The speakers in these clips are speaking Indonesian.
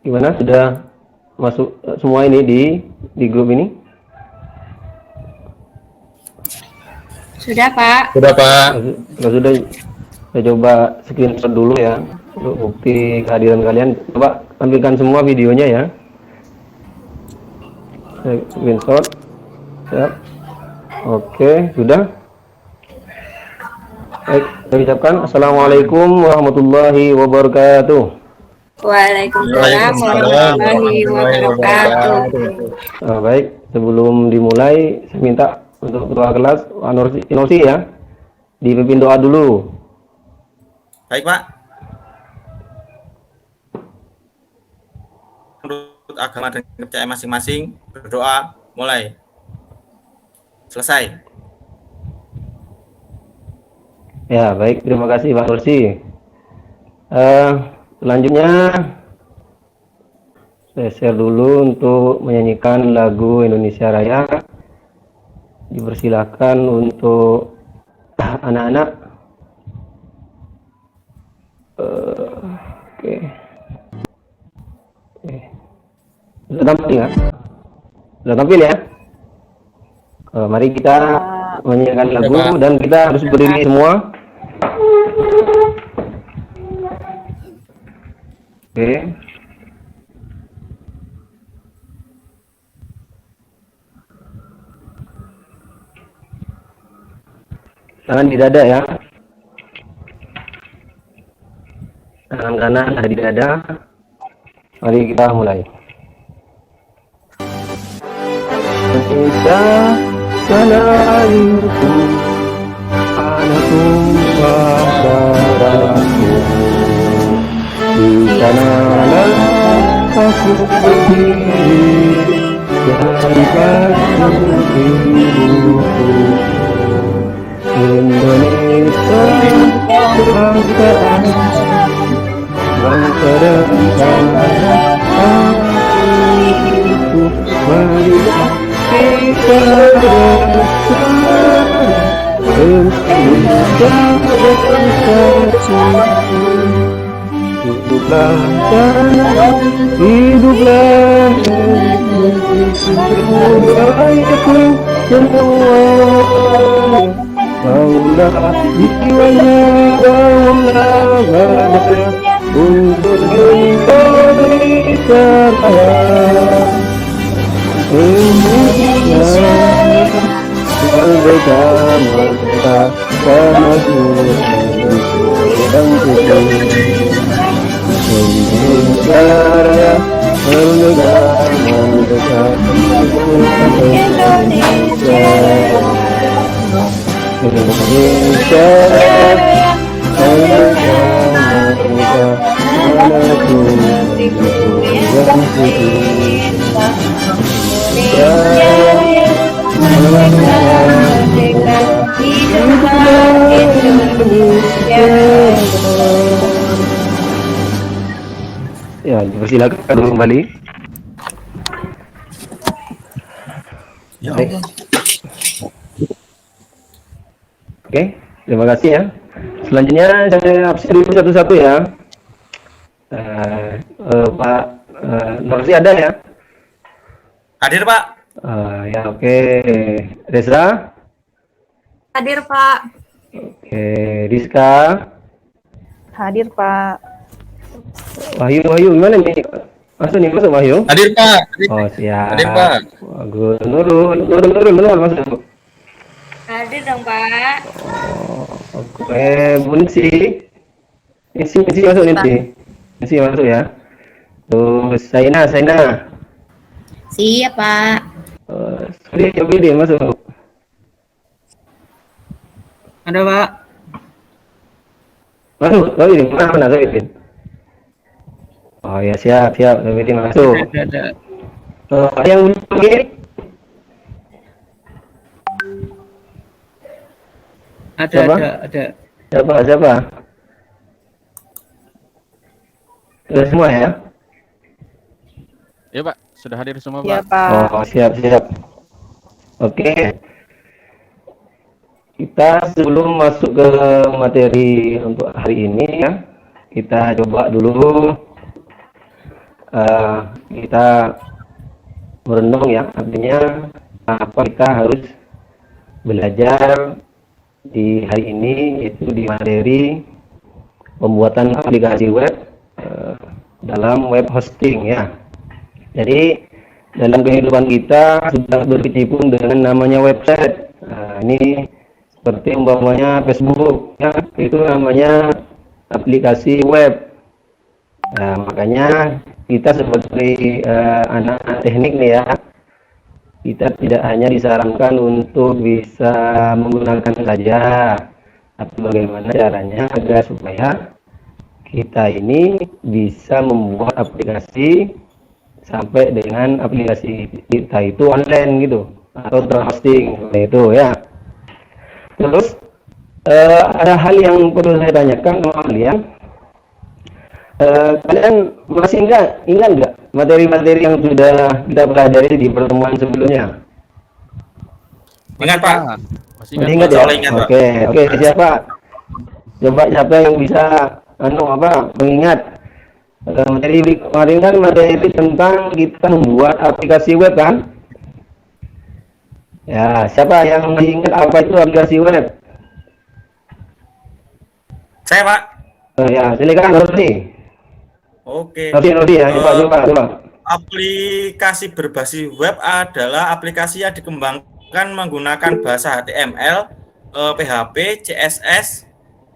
Gimana? Sudah masuk semua ini di grup ini? Sudah, Pak. Sudah Pak. Kalau sudah, saya coba screenshot dulu ya untuk bukti kehadiran kalian. Coba tampilkan semua videonya ya. Saya screenshot. Siap. Oke, sudah. Baik, saya ucapkan Assalamualaikum warahmatullahi wabarakatuh. Waalaikumsalam Waalaikumsalam warahmatullahi warahmatullahi wabarakatuh. wabarakatuh. Baik, sebelum dimulai, saya minta untuk ketua kelas Norsi ya, dipimpin doa dulu. Baik Pak. Menurut agama dan kepercayaan masing-masing, berdoa mulai. Selesai. Ya, baik, terima kasih Pak Norsi. Selanjutnya saya share dulu untuk menyanyikan lagu Indonesia Raya. Dipersilakan untuk anak-anak. Oke. Sudah tampil ya? Sudah tampil ya? Mari kita menyanyikan lagu dan kita harus berdiri semua. Oke. Tangan di dada ya. Tangan kanan ada di dada. Mari kita mulai. Indonesia tanah airku, anak tumpah darahku. Di sanalah aku berdiri, dari baju ibuku. Indonesia kebangsaan, bangsa dan tanah airku. Mari kita bersama Indonesia bersatu. Hiduplah tanah, hiduplah rakyatku semua. Bangunlah jiwanya, bangunlah badannya untuk Indonesia Raya. Indonesia merdeka, merdeka, tanah suci dan suci. Indonesia Raya, merdeka, merdeka, Indonesia. Indonesia Raya, merdeka, merdeka, tanah suci dan suci. Ya, dipersilakan kembali. Ya Allah. Oke, terima kasih ya. Selanjutnya saya absen dulu satu-satu ya. Pak Norsi ada ya? Hadir Pak. Ya oke. Reza? Hadir, Pak. Oke, Rizka? Hadir, Pak. Wahyu gimana nih? Masuk Wahyu? Hadir Pak. Oh siap. Hadir Pak. Bagus. Nurul masuk. Hadir dong, Pak. Oke, Bu Nisi. Nisi masuk Nisi. Nisi masuk ya. Terus Saina. Siap, Pak. Sorry, masuk. Ada Pak. Masuk, mana Soidin? Oh ya siap, Soidin masuk. Ada. Yang begini? Ada. Siapa? Sudah semua ya? Ya Pak, sudah hadir semua Ya, Pak. Pak. Oh siap. Oke. Kita sebelum masuk ke materi untuk hari ini ya, kita coba dulu kita merenung ya, artinya apa kita harus belajar di hari ini, yaitu di materi pembuatan aplikasi web dalam web hosting ya. Jadi dalam kehidupan kita sudah berkecimpung dengan namanya website. Nah, ini seperti umpamanya Facebook ya, itu namanya aplikasi web. Nah, makanya kita sebagai anak teknik nih ya, kita tidak hanya disarankan untuk bisa menggunakan saja, tapi bagaimana caranya agar supaya kita ini bisa membuat aplikasi sampai dengan aplikasi kita itu online gitu, atau terhosting seperti itu ya. Terus ada hal yang perlu saya tanyakan sama kalian. Kalian masih ingat nggak materi-materi yang sudah kita pelajari di pertemuan sebelumnya? Ingat Pak? Masih Masih ingat, ingat ya? Ingat, Pak. Oke, siapa? Coba siapa yang bisa mengingat materi kemarin kan materi tentang kita membuat aplikasi web kan? Ya, siapa yang masih ingat apa itu aplikasi web? Saya Pak. Ya, silakan Rodi. Oke. Rodi ya, coba. Aplikasi berbasis web adalah aplikasi yang dikembangkan menggunakan bahasa HTML, PHP, CSS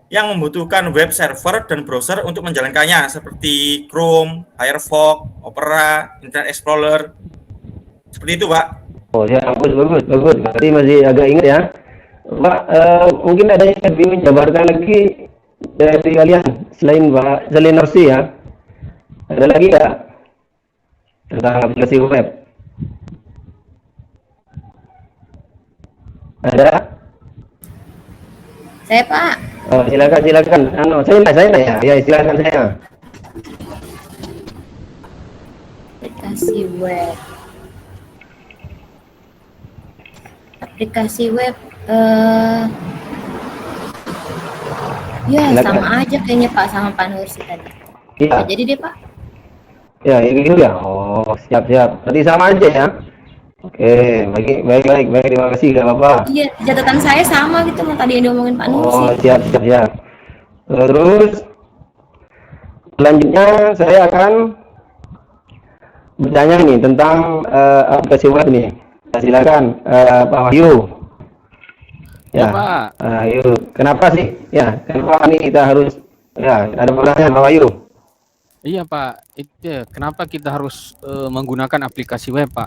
yang membutuhkan web server dan browser untuk menjalankannya seperti Chrome, Firefox, Opera, Internet Explorer. Seperti itu, Pak. Oh ya, bagus. Berarti masih agak ingat ya. Pak, mungkin ada yang lebih menjabarkan lagi dari kalian selain Rossi ya. Ada lagi nggak tentang aplikasi web? Ada? Saya Pak. Oh, silakan. Saya ya. Ya, silakan saya. Aplikasi web. Aplikasi web. Ya Silakan. sama aja kayaknya Pak sama Pak Nursi tadi. Iya. Jadi deh Pak. Ya, gitu ya. Oh, siap. Berarti sama aja ya. Oke, baik. Terima kasih, nggak apa-apa. Iya, catatan saya sama gitu sama tadi yang diomongin Pak Nursi. Oh, siap. Terus selanjutnya saya akan bertanya nih tentang aplikasi web nih. Silakan Pak Wahyu. Ya, Pak. Wahyu. Kenapa sih? Ya, kenapa nih kita harus ada pertanyaan Pak Wahyu? Iya Pak, itu kenapa kita harus menggunakan aplikasi web Pak?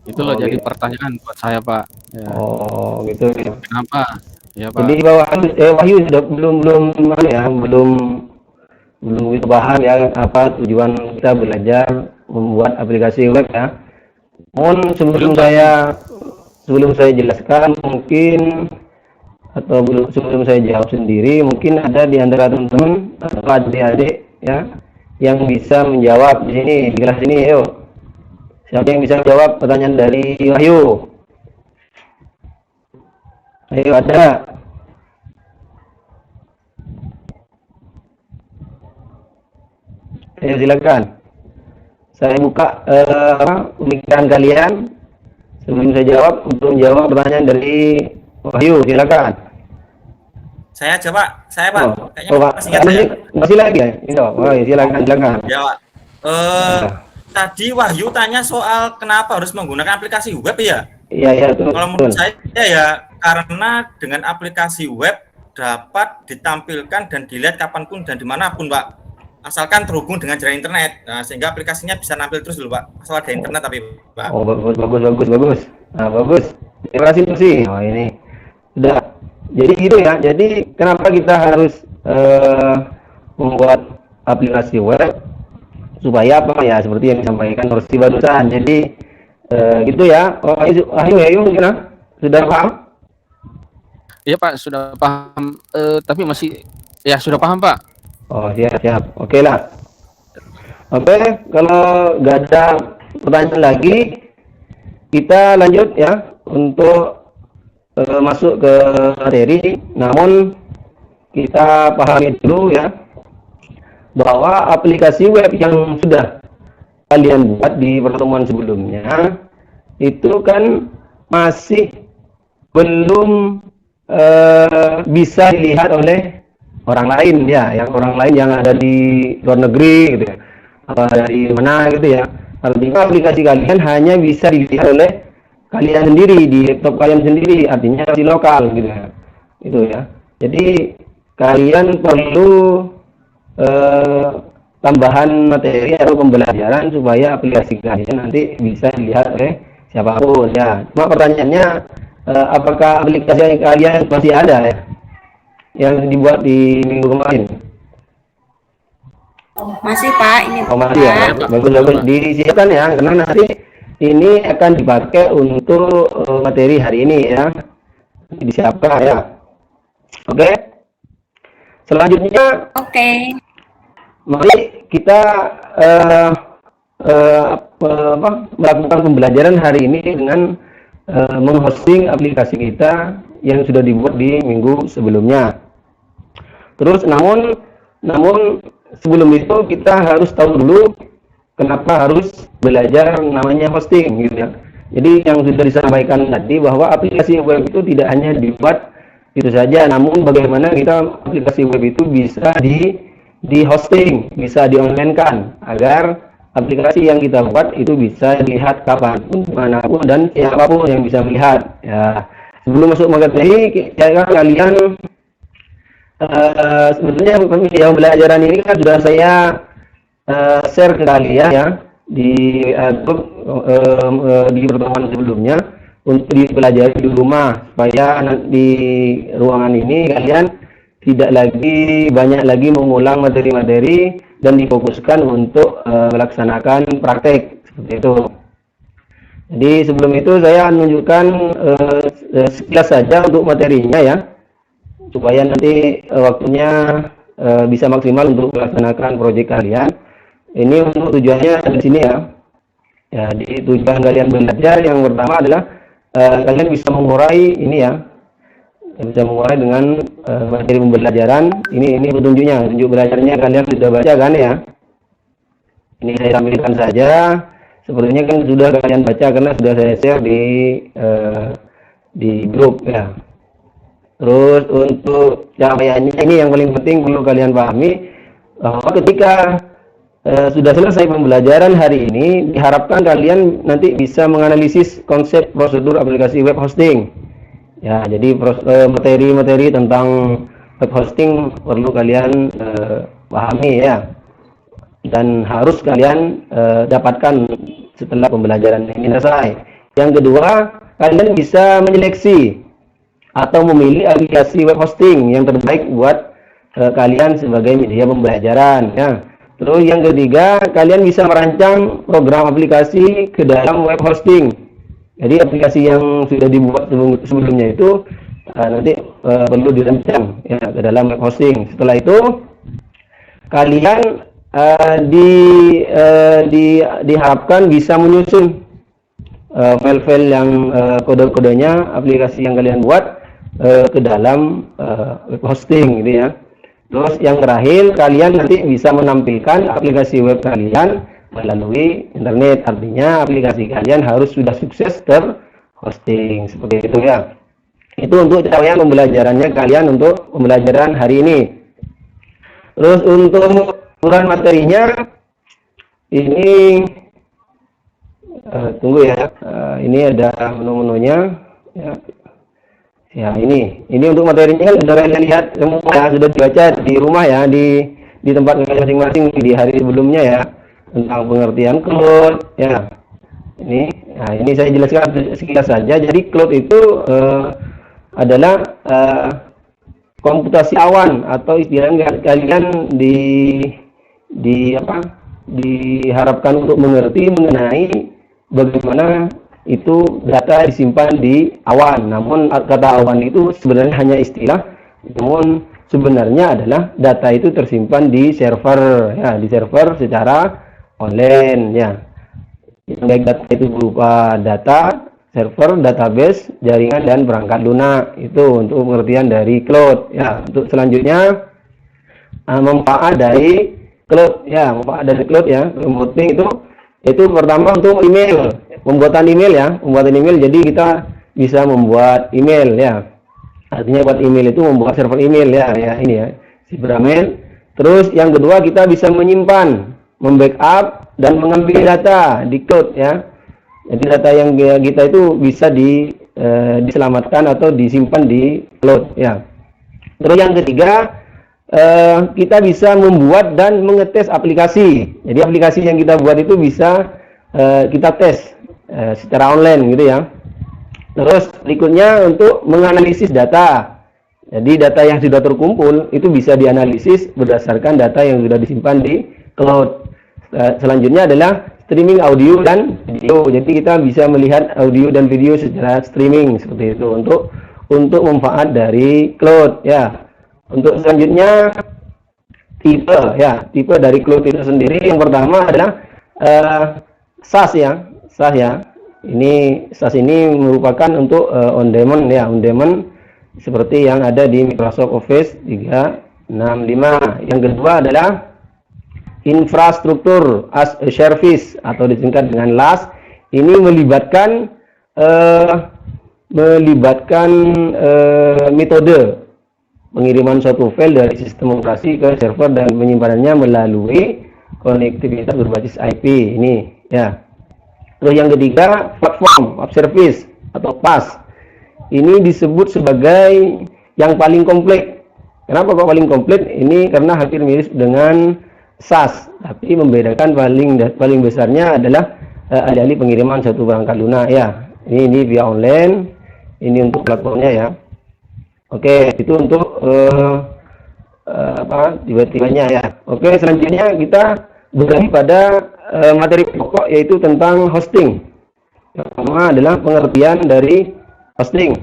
Itu loh jadi gitu. pertanyaan buat saya Pak. Ya. Oh, gitu. Kenapa? Ya Pak. Jadi Pak Wahyu sudah belum itu paham ya apa tujuan kita belajar membuat aplikasi web ya. Mohon sebelum saya jelaskan mungkin atau sebelum saya jawab sendiri, mungkin ada di antara teman-teman atau adik-adik ya yang bisa menjawab di sini di kelas ini. Yuk, siapa yang bisa menjawab pertanyaan dari Wahyu? Ayo, ada? Ayo silakan. Saya buka pemikiran kalian sebelum saya jawab untuk menjawab pertanyaan dari Wahyu. Silakan. Saya aja Pak. Saya Pak. Kayaknya Pak. masih ingat saya. Masih lagi ya? Silakan. Ya Pak. Tadi Wahyu tanya soal kenapa harus menggunakan aplikasi web ya? Iya. Kalau menurut saya ya karena dengan aplikasi web dapat ditampilkan dan dilihat kapanpun dan dimanapun Pak. Asalkan terhubung dengan jaringan internet. Nah, sehingga aplikasinya bisa nampil terus dulu Pak. Asal ada internet tapi Pak. Oh, bagus. Nah, bagus. Terima kasih sih. Oh, ini sudah. Jadi gitu ya. Jadi kenapa kita harus membuat aplikasi web supaya apa ya? Seperti yang disampaikan Nursi barusan. Jadi gitu ya. Oh, ayo gimana? Sudah paham? Iya Pak, sudah paham. Tapi masih ya sudah paham Pak. Oh, siap. Oke lah. Oke, kalau nggak ada pertanyaan lagi, kita lanjut ya untuk masuk ke materi. Namun kita pahami dulu ya bahwa aplikasi web yang sudah kalian buat di pertemuan sebelumnya itu kan masih belum bisa dilihat oleh orang lain ya, yang orang lain yang ada di luar negeri gitu ya, atau dari mana gitu ya. Artinya aplikasi kalian hanya bisa dilihat oleh kalian sendiri di laptop kalian sendiri, artinya di lokal gitu ya. Itu ya. Jadi kalian perlu tambahan materi atau pembelajaran supaya aplikasi kalian nanti bisa dilihat oleh siapapun ya. Cuma pertanyaannya apakah aplikasi kalian masih ada ya yang dibuat di minggu kemarin? Masih Pak, ini Oh masih ya, Pak. bagus-bagus disiapkan ya, karena nanti ini akan dipakai untuk materi hari ini ya, disiapkan ya. Oke, selanjutnya Oke. mari kita melakukan pembelajaran hari ini dengan menghosting aplikasi kita yang sudah dibuat di minggu sebelumnya. Terus namun sebelum itu kita harus tahu dulu kenapa harus belajar namanya hosting gitu ya. Jadi yang sudah disampaikan tadi bahwa aplikasi web itu tidak hanya dibuat itu saja, namun bagaimana kita aplikasi web itu bisa di hosting, bisa di online-kan agar aplikasi yang kita buat itu bisa dilihat kapanpun, dimanapun, dan siapapun yang bisa melihat ya. Sebelum masuk materi, kalian sebenarnya yang pembelajaran ini kan sudah saya share ke kalian ya di grup di pertemuan sebelumnya untuk dipelajari di rumah, supaya di ruangan ini kalian tidak lagi banyak lagi mengulang materi-materi dan difokuskan untuk melaksanakan praktek seperti itu. Jadi sebelum itu saya menunjukkan sekilas saja untuk materinya ya, supaya nanti waktunya bisa maksimal untuk melaksanakan proyek kalian. Ini untuk tujuannya di sini ya. Ya, di tujuan kalian belajar yang pertama adalah kalian bisa mengurai ini ya, bisa mengurai dengan materi pembelajaran. Ini petunjuknya, tunjuk belajarnya kalian sudah baca kan ya. Ini saya tampilkan saja. Sepertinya kan sudah kalian baca karena sudah saya share di grup ya. Terus untuk capaiannya ini yang paling penting perlu kalian pahami, bahwa ketika sudah selesai pembelajaran hari ini, diharapkan kalian nanti bisa menganalisis konsep prosedur aplikasi web hosting. Ya, jadi materi-materi tentang web hosting perlu kalian pahami ya, dan harus kalian dapatkan setelah pembelajaran ini selesai. Yang kedua, kalian bisa menyeleksi atau memilih aplikasi web hosting yang terbaik buat kalian sebagai media pembelajaran ya. Terus yang ketiga, kalian bisa merancang program aplikasi ke dalam web hosting. Jadi aplikasi yang sudah dibuat sebelumnya itu nanti perlu dirancang ya ke dalam web hosting. Setelah itu kalian diharapkan bisa menyusun file-file yang kode-kodenya aplikasi yang kalian buat ke dalam web hosting gitu ya. Terus yang terakhir, kalian nanti bisa menampilkan aplikasi web kalian melalui internet. Artinya aplikasi kalian harus sudah sukses terhosting seperti itu ya. Itu untuk capaian pembelajarannya kalian untuk pembelajaran hari ini. Terus untuk ukuran materinya ini tunggu ya. Ini ada menu-menunya ya. Ya ini untuk materinya kan sudah kalian lihat semua ya, sudah dibaca di rumah ya, di tempat kalian masing-masing di hari sebelumnya ya, tentang pengertian cloud ya. Ini saya jelaskan sekilas saja. Jadi cloud itu adalah komputasi awan, atau istilahnya kalian diharapkan untuk mengerti mengenai bagaimana itu data disimpan di awan. Namun kata awan itu sebenarnya hanya istilah, namun sebenarnya adalah data itu tersimpan di server ya, di server secara online ya. Baik data itu berupa data server, database, jaringan, dan perangkat lunak. Itu untuk pengertian dari cloud ya. Untuk selanjutnya manfaat dari cloud ya, manfaat dari cloud ya, computing itu Itu pertama untuk email, pembuatan email ya, pembuatan email. Jadi kita bisa membuat email ya. Artinya buat email itu membuat server email ya, ini ya, Cybermail. Terus yang kedua kita bisa menyimpan, membackup dan mengambil data di cloud ya. Jadi data yang kita itu bisa diselamatkan atau disimpan di cloud ya. Terus yang ketiga kita bisa membuat dan mengetes aplikasi. Jadi aplikasi yang kita buat itu bisa kita tes secara online gitu ya. Terus berikutnya untuk menganalisis data. Jadi data yang sudah terkumpul itu bisa dianalisis berdasarkan data yang sudah disimpan di cloud. Selanjutnya adalah streaming audio dan video. Jadi kita bisa melihat audio dan video secara streaming seperti itu untuk manfaat dari cloud ya. Untuk selanjutnya tipe dari cloud itu sendiri. Yang pertama adalah SaaS ya. Ini SaaS ini merupakan untuk on demand ya, on demand seperti yang ada di Microsoft Office 365. Yang kedua adalah infrastruktur as a service atau disingkat dengan LaaS. Ini melibatkan metode pengiriman suatu file dari sistem operasi ke server dan penyimpanannya melalui konektivitas berbasis IP ini ya. Terus yang ketiga, platform of service atau PaaS. Ini disebut sebagai yang paling komplit. Kenapa kok paling komplit? Ini karena hampir mirip dengan SaaS, tapi membedakan paling besarnya adalah alih-alih pengiriman satu perangkat lunak ya. Ini via online, ini untuk platformnya ya. Oke, itu untuk tiba-tibanya ya. Oke, selanjutnya kita beralih pada materi pokok yaitu tentang hosting. Yang pertama adalah pengertian dari hosting.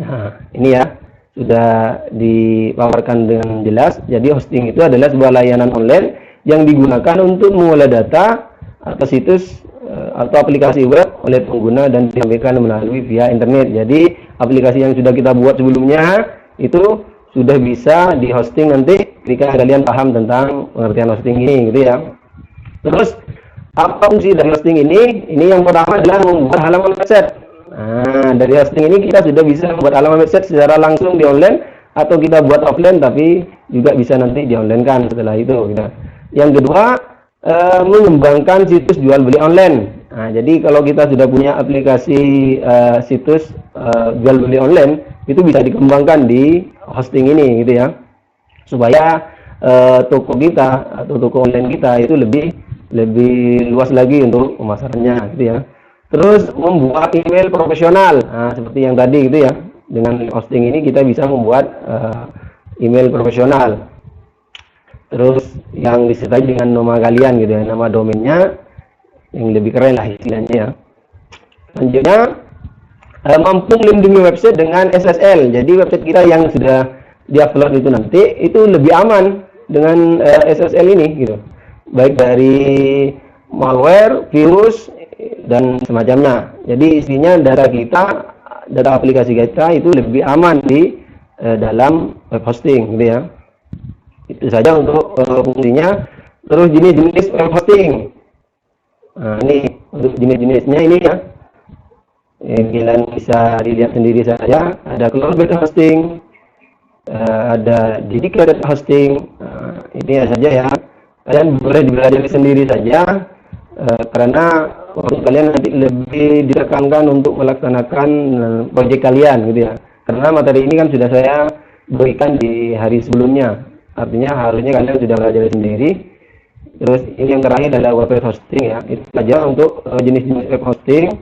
Nah, ini ya sudah dipaparkan dengan jelas. Jadi hosting itu adalah sebuah layanan online yang digunakan untuk mengolah data atau situs atau aplikasi web oleh pengguna dan disampaikan melalui via internet. Jadi aplikasi yang sudah kita buat sebelumnya itu sudah bisa di hosting nanti ketika kalian paham tentang pengertian hosting ini gitu ya. Terus apa fungsi dari hosting ini? Ini yang pertama adalah membuat halaman website. Nah, dari hosting ini kita sudah bisa membuat halaman website secara langsung di online atau kita buat offline tapi juga bisa nanti di online kan setelah itu gitu. Yang kedua, mengembangkan situs jual beli online. Nah, jadi kalau kita sudah punya aplikasi situs jual beli online, itu bisa dikembangkan di hosting ini gitu ya. Supaya toko kita atau toko online kita itu lebih luas lagi untuk pemasarannya gitu ya. Terus membuat email profesional. Nah, seperti yang tadi gitu ya. Dengan hosting ini kita bisa membuat email profesional. Terus yang disertai dengan nama kalian gitu ya, nama domainnya yang lebih keren lah istilahnya ya. Selanjutnya mampu melindungi website dengan SSL. Jadi website kita yang sudah diupload itu nanti itu lebih aman dengan SSL ini gitu. Baik dari malware, virus dan semacamnya. Jadi isinya data aplikasi kita itu lebih aman di dalam web hosting gitu ya. Itu saja untuk fungsinya. Terus jenis-jenis web hosting. Nah, ini untuk jenis-jenisnya ini ya. Kalian bisa dilihat sendiri saja. Ada cloud-based hosting, ada dedicated hosting. Ini saja ya. Kalian boleh belajar sendiri saja karena kalian nanti lebih ditekankan untuk melaksanakan proyek kalian gitu ya. Karena materi ini kan sudah saya berikan di hari sebelumnya. Artinya harusnya kalian sudah belajar sendiri. Terus ini yang terakhir adalah web hosting ya. Itu saja untuk jenis-jenis web hosting.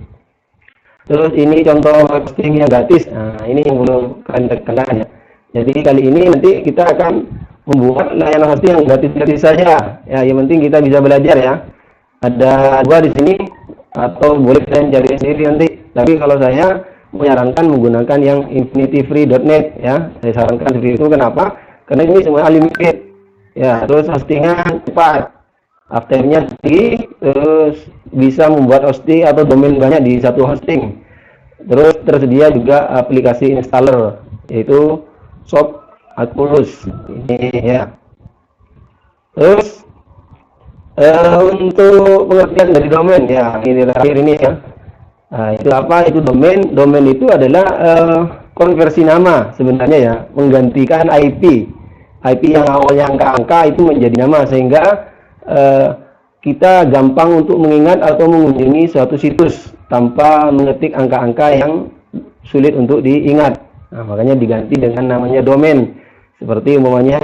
Terus ini contoh web hosting yang gratis. Nah, ini yang belum kalian tekankan ya. Jadi kali ini nanti kita akan membuat layanan hosting yang gratis-gratis saja. Ya, yang penting kita bisa belajar ya. Ada dua di sini atau boleh kalian cari sendiri nanti. Tapi kalau saya menyarankan menggunakan yang infinityfree.net ya. Saya sarankan seperti itu. Kenapa? Karena ini semua unlimited. Ya, terus hostingnya cepat. Uptime-nya tinggi, terus bisa membuat hosting atau domain banyak di satu hosting. Terus tersedia juga aplikasi installer yaitu Shop Atmos ini ya. Terus Untuk pengertian dari domain ya, ini terakhir ini ya. Nah, itu apa? Itu domain. Domain itu adalah konversi nama sebenarnya ya, menggantikan IP. IP yang awalnya angka-angka itu menjadi nama sehingga kita gampang untuk mengingat atau mengunjungi suatu situs tanpa mengetik angka-angka yang sulit untuk diingat. Nah, makanya diganti dengan namanya domain. Seperti umpamanya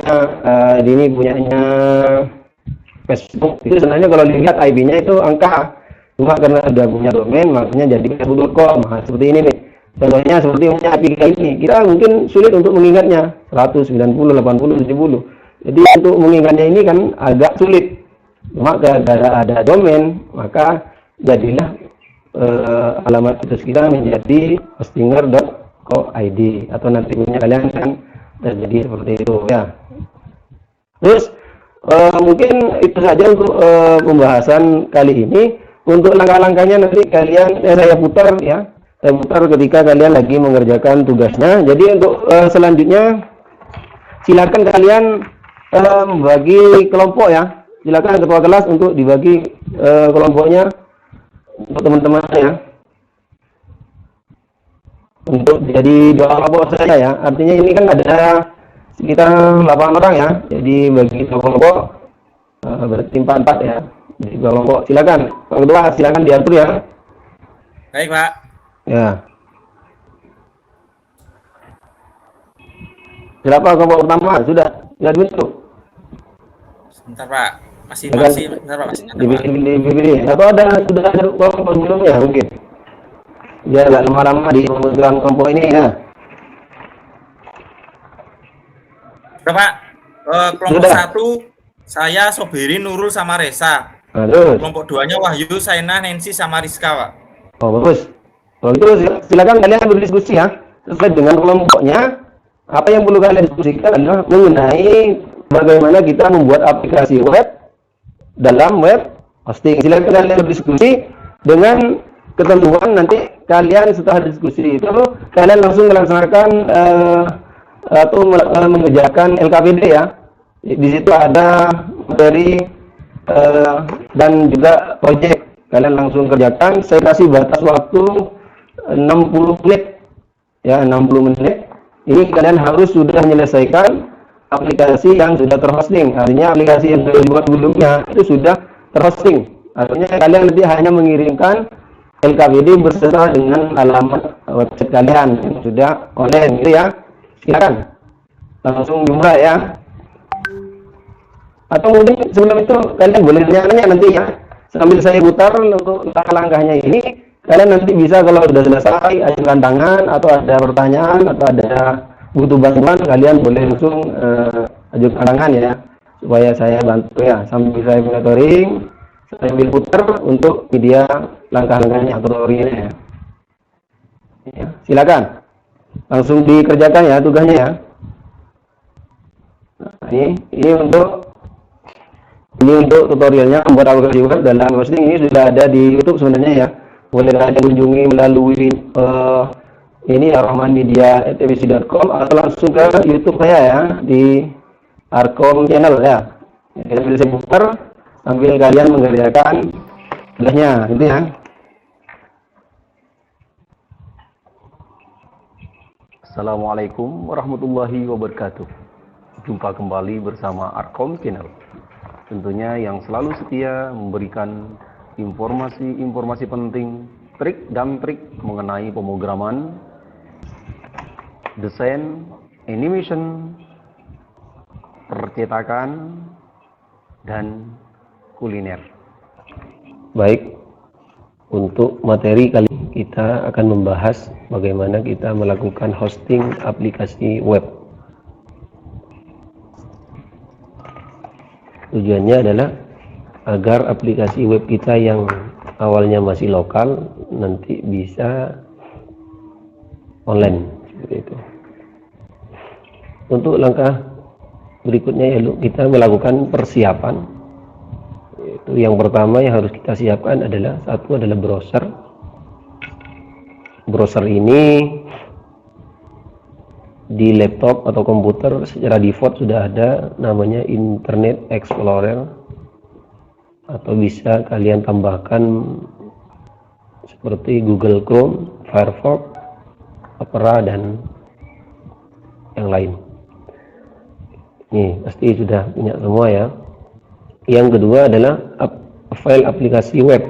ini punyanya Facebook itu sebenarnya kalau dilihat IP-nya itu angka, cuma karena sudah punya domain makanya jadi facebook.com. Nah, seperti ini nih contohnya, seperti punya IP ini kita mungkin sulit untuk mengingatnya 100, 90, 80, 70. Jadi untuk mengingatnya ini kan agak sulit, cuma gara-gara ada domain maka jadilah alamat situs kita menjadi hostinger.co.id atau nanti punya kalian kan terjadi seperti itu ya. Terus mungkin itu saja untuk pembahasan kali ini. Untuk langkah-langkahnya nanti kalian saya putar ya. Saya putar ketika kalian lagi mengerjakan tugasnya. Jadi untuk selanjutnya silakan kalian membagi kelompok ya. Silakan ketua kelas untuk dibagi kelompoknya untuk teman-teman ya. Untuk jadi 2 kelompok saja ya. Artinya ini kan ada sekitar 8 orang ya. Jadi bagi 2 kelompok berarti 4 ya. Jadi 2 kelompok. Silakan. Yang kedua silakan diatur ya. Baik, Pak. Ya. Siapa kelompok pertama? Sudah dibentuk. Sebentar, Pak. Masih Silakan sebentar, Pak. Masih ada, Pak. dipilih. Atau sudah ada kelompok sebelumnya mungkin. Ya, nggak lama-lama di pembentukan kelompok ini ya. Sudah, Pak. Kelompok Sudah. 1 saya Sobiri, Nurul sama Resa. Nah, terus. Kelompok 2-nya Wahyu, Saina, Nancy sama Rizka, Pak. Oh, bagus. Kalau itu silakan kalian berdiskusi ya. Sesuai dengan kelompoknya. Apa yang perlu kalian diskusikan adalah mengenai bagaimana kita membuat aplikasi web dalam web hosting. Silakan kalian berdiskusi dengan ketentuan nanti kalian setelah diskusi itu kalian langsung melaksanakan atau mengerjakan LKPD ya. Di situ ada materi dan juga proyek. Kalian langsung kerjakan. Saya kasih batas waktu 60 menit ya, 60 menit. Ini kalian harus sudah menyelesaikan aplikasi yang sudah terhosting. Artinya aplikasi yang sudah dibuat sebelumnya itu sudah terhosting. Artinya kalian nanti hanya mengirimkan LKPD beserta dengan alamat website kalian yang sudah online gitu ya. Silakan langsung jumlah ya. Atau mungkin sebelum itu kalian boleh nanya nanti ya. Sambil saya putar untuk langkah-langkahnya ini, kalian nanti bisa kalau sudah selesai ajukan tangan atau ada pertanyaan atau ada butuh bantuan, kalian boleh langsung ajukan tangan ya, supaya saya bantu ya. Sambil saya monitoring, sambil putar untuk media langkah-langkahnya atau teorinya ya. Silakan langsung dikerjakan ya tugasnya ya. Nah, ini untuk tutorialnya membuat aplikasi web dalam hosting. Ini sudah ada di YouTube sebenarnya ya. Boleh kalian kunjungi melalui ini arahmanmedia@tvc.com atau langsung ke YouTube saya ya di Arkom channel ya. Sambil saya putar sambil kalian mengerjakan tugasnya gitu ya. Assalamualaikum warahmatullahi wabarakatuh. Jumpa kembali bersama Arkom channel. Tentunya yang selalu setia memberikan informasi-informasi penting, trik dan trik mengenai pemrograman, desain, animation, percetakan, dan kuliner. Baik, untuk materi kali ini kita akan membahas bagaimana kita melakukan hosting aplikasi web. Tujuannya adalah agar aplikasi web kita yang awalnya masih lokal nanti bisa online seperti itu. Untuk langkah berikutnya ya kita melakukan persiapan. Itu yang pertama yang harus kita siapkan adalah browser. Browser ini di laptop atau komputer secara default sudah ada namanya Internet Explorer. atau bisa kalian tambahkan seperti Google Chrome, Firefox, Opera, dan yang lain. Nih, pasti sudah punya semua ya. Yang kedua adalah file aplikasi web.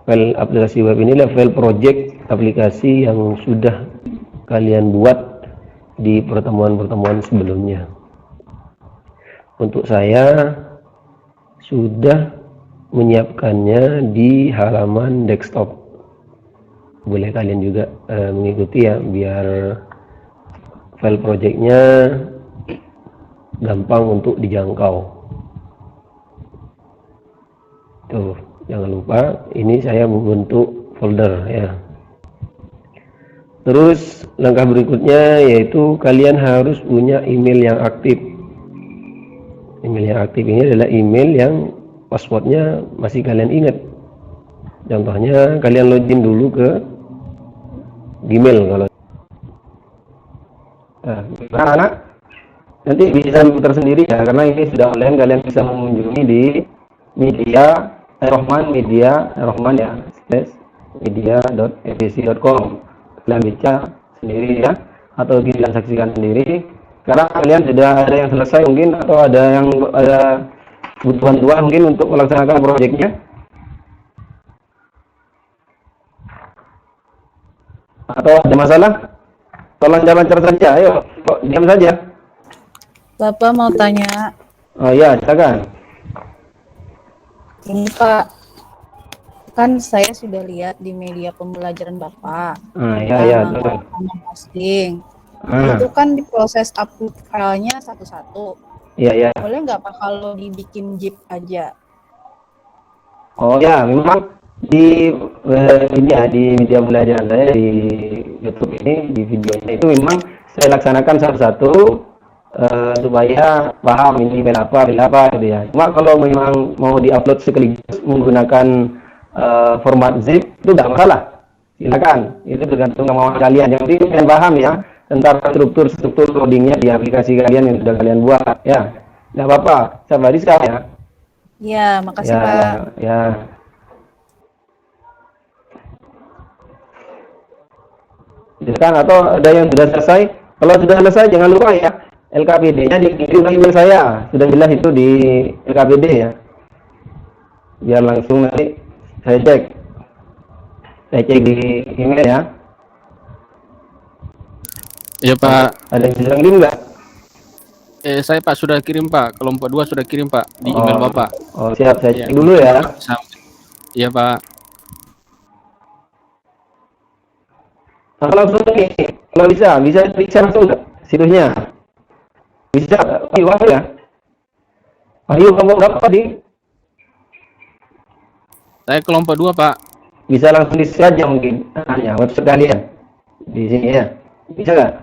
File aplikasi web ini adalah file project aplikasi yang sudah kalian buat di pertemuan-pertemuan sebelumnya. Untuk saya sudah menyiapkannya di halaman desktop. Boleh kalian juga mengikuti ya, biar file projectnya gampang untuk dijangkau. Tuh, jangan lupa ini saya membentuk folder ya. Terus langkah berikutnya yaitu kalian harus punya email yang aktif. Email yang aktif ini adalah email yang passwordnya masih kalian ingat. Contohnya kalian login dulu ke Gmail kalau. Nah, anak nanti bisa tersendiri ya, karena ini sudah online. Kalian bisa mengunjungi di media Rohman ya, media.fbc.com. Kalian baca sendiri ya, atau kalian saksikan sendiri. Karena kalian sudah ada yang selesai mungkin, atau ada yang butuh bantuan mungkin untuk melaksanakan proyeknya. Atau ada masalah? Tolong jangan lancar saja. Ayo, kok diam saja. Bapak mau tanya, Oh ya, silakan. ini Pak, kan saya sudah lihat di media pembelajaran Bapak. Ya, betul. Posting. Itu kan diproses upload filenya satu-satu. Iya. Boleh nggak Pak kalau dibikin zip aja? Oh ya, memang di di media belajar saya di YouTube ini, di videonya itu memang saya laksanakan satu-satu supaya paham ini file apa gitu ya. Cuma kalau memang mau diupload sekaligus menggunakan format zip itu tidak masalah, silakan. Itu tergantung kemauan kalian. Yang penting kalian paham ya tentang struktur codingnya di aplikasi kalian yang sudah kalian buat ya. Tidak apa-apa, sabar sekali ya. Ya, makasih Pak. Ya. Silakan, atau ada yang sudah selesai. Kalau sudah selesai jangan lupa ya, LKPD-nya dikirim ke email saya. Sudah jelas itu di LKPD ya. Biar langsung nanti saya cek di email ya. Ya Pak. Ada yang sudah kirim nggak? Saya Pak sudah kirim Pak. Kelompok 2 sudah kirim Pak di email Bapak. Oh siap, saya cek dulu ya. Iya Pak. Kalau langsung nih, kalau bisa langsung nggak situsnya? Bisa, Wahyu ya? Wahyu kelompok berapa di? Saya kelompok 2 Pak. Bisa langsung di share aja mungkin, hanya website kalian di sini ya. Bisa nggak?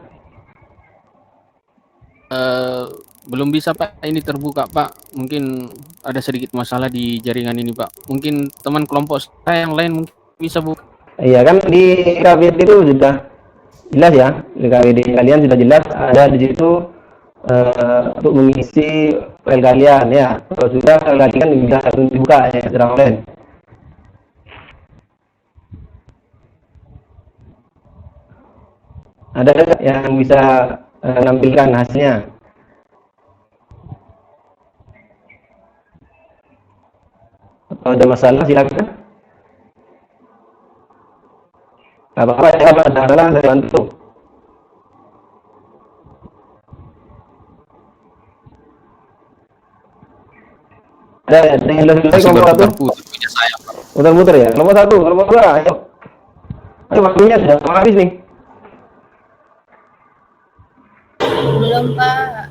Belum bisa Pak, ini terbuka Pak. Mungkin ada sedikit masalah di jaringan ini Pak. Mungkin teman kelompok saya yang lain mungkin bisa buka. Iya kan di KBD itu sudah jelas ya, di KBD kalian sudah jelas ada di situ untuk mengisi file kalian ya. Kalau sudah file kalian bisa langsung dibuka ya secara online. Ada yang bisa menampilkan hasilnya? Atau ada masalah silakan. Apa-apa ya, ada masalah saya bantu. Ada yang lebih baik kelompok satu. Muter-muter ya. Kelompok satu, kelompok dua. Ayo. Waktunya sudah mau habis nih. Belum Pak.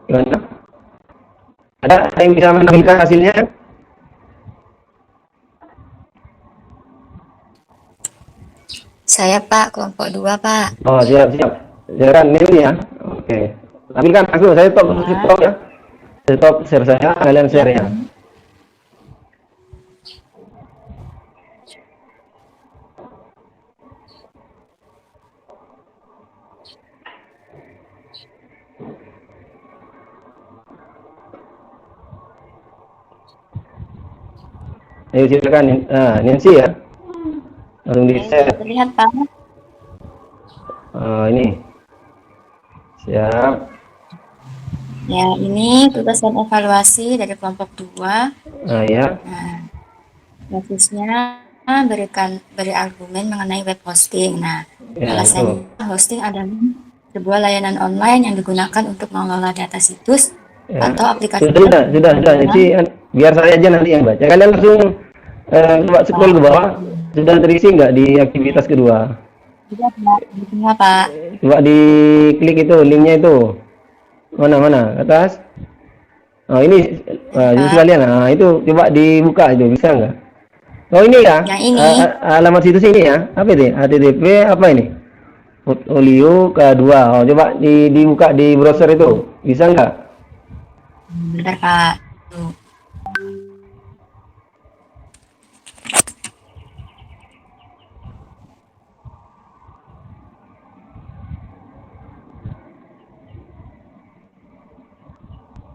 Gimana? Ada yang bisa menampilkan hasilnya? Saya Pak, kelompok 2 Pak. Oh siap. Silakan ini ya. Oke. Tampilkan langsung. Saya stop ya. Saya stop share saya. Kalian share ya. Ayo silakan, Nancy ya. Langsung di share. Terlihat Pak. Ini. Siap. Ya, ini tugas dan evaluasi dari kelompok 2. Ya. Nah, basisnya beri argumen mengenai web hosting. Nah, Ya, alasannya hosting adalah sebuah layanan online yang digunakan untuk mengelola data situs Ya. atau aplikasi. Sudah. Nanti biar saya aja nanti yang baca. Kalian langsung coba scroll ke bawah. Sudah terisi nggak di aktivitas kedua? Sudah, Pak. Diterima, Pak. Coba diklik itu linknya itu. Mana? Atas. Oh ini, ini sekalian. Nah itu coba dibuka itu bisa nggak? Oh ini ya? Yang ini. Alamat situs ini ya? Apa itu? HTTP apa ini? Portfolio kedua. Oh coba dibuka di browser itu. Bisa nggak? Bentar, Pak. Tuh.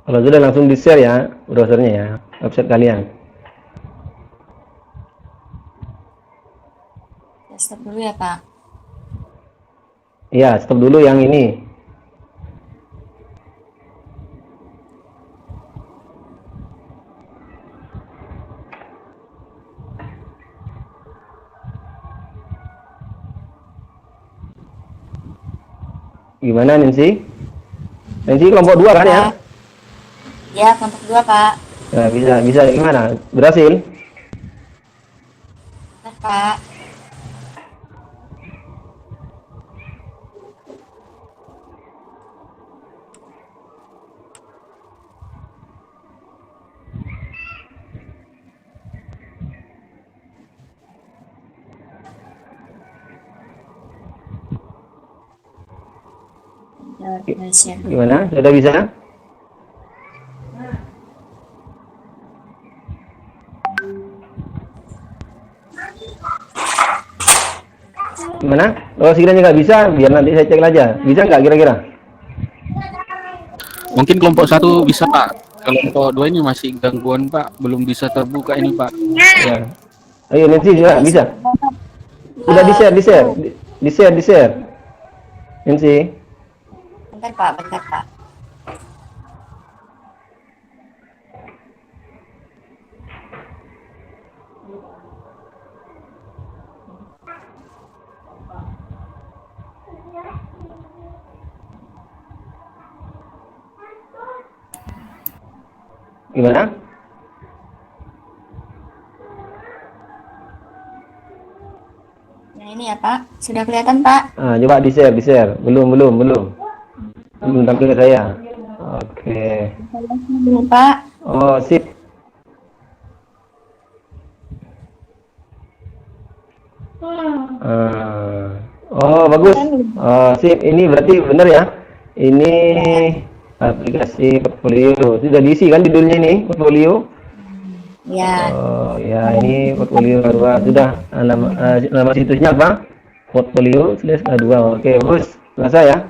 Kalau sudah langsung di share ya browsernya ya, website kalian. Stop dulu ya, Pak. Iya, stop dulu yang ini. Gimana Nancy? Nancy kelompok 2 kan ya? Ya, kelompok 2, Pak. Nah, bisa gimana? Berhasil? Bentar, Pak. Ya, share. Gimana? Sudah bisa? Gimana? Oh sekiranya nggak bisa, biar nanti saya cek aja. Bisa nggak kira-kira? Mungkin kelompok 1 bisa Pak. Kelompok 2 ini masih gangguan Pak, belum bisa terbuka ini Pak. Ya. Ayo Nancy juga bisa. Udah di share. Nancy. Bentar, Pak. Gimana? Nah, ini ya, Pak. Sudah kelihatan, Pak? Coba di share. Belum tampil ke saya. Oke. Dulu, Pak. Oh sip. Oh bagus. Sip. Ini berarti benar ya. Ini aplikasi portfolio. Sudah diisi kan judulnya ini portfolio? Ya. Oh ya ini portfolio kedua. Sudah nama situsnya apa? Portfolio/2. Oke bagus. Selesai ya.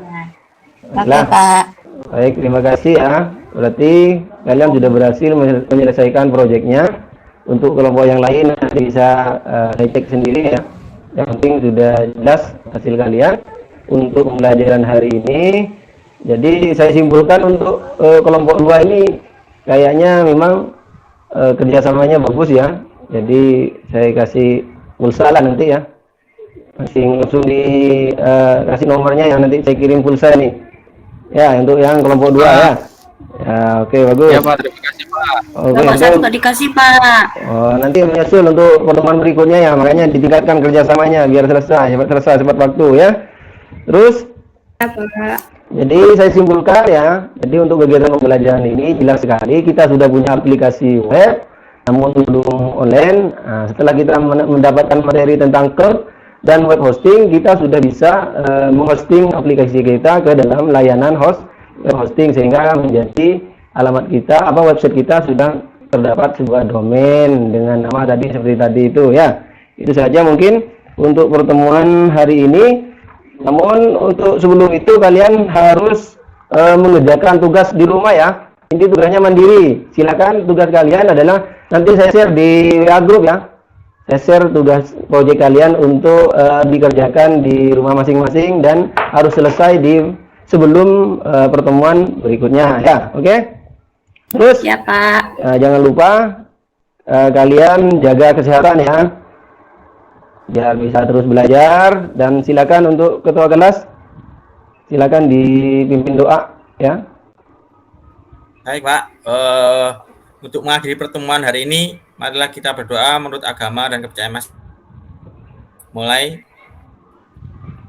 Oke, Pak. Baik, terima kasih ya. Berarti kalian sudah berhasil menyelesaikan proyeknya. Untuk kelompok yang lain nanti bisa saya cek sendiri ya. Yang penting sudah jelas hasil kalian untuk pembelajaran hari ini. Jadi saya simpulkan untuk kelompok 2 ini kayaknya memang kerjasamanya bagus ya. Jadi saya kasih pulsa lah nanti ya. Langsung kasih nomornya yang nanti saya kirim pulsa nih. Ya, untuk yang kelompok 2 ya. Ya, oke bagus. Ya Pak, terima kasih Pak. Oke, Nggak dikasih Pak. nanti menyusul untuk pertemuan berikutnya ya, makanya ditingkatkan kerjasamanya biar selesai cepat waktu ya. Terus, jadi saya simpulkan ya, jadi untuk kegiatan pembelajaran ini jelas sekali kita sudah punya aplikasi web, namun belum online. Nah, setelah kita mendapatkan materi tentang cloud dan web hosting, kita sudah bisa menghosting aplikasi kita ke dalam layanan web hosting sehingga menjadi alamat kita website kita sudah terdapat sebuah domain dengan nama tadi seperti tadi itu ya. Itu saja mungkin untuk pertemuan hari ini. Namun untuk sebelum itu kalian harus mengerjakan tugas di rumah ya. Ini tugasnya mandiri. Silakan tugas kalian adalah nanti saya share di WA group ya. Saya share tugas proyek kalian untuk dikerjakan di rumah masing-masing dan harus selesai di sebelum pertemuan berikutnya ya. Oke? Terus Ya, Pak. jangan lupa kalian jaga kesehatan ya. Biar bisa terus belajar dan silakan untuk ketua kelas silakan dipimpin doa ya. Baik Pak, untuk mengakhiri pertemuan hari ini, marilah kita berdoa menurut agama dan kepercayaan Mas. Mulai,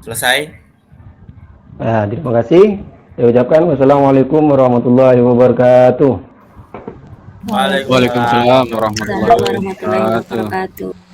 selesai. Nah, terima kasih. Saya ucapkan wassalamualaikum warahmatullahi wabarakatuh. Waalaikumsalam warahmatullahi Assalamualaikum warahmatullahi wabarakatuh. wabarakatuh.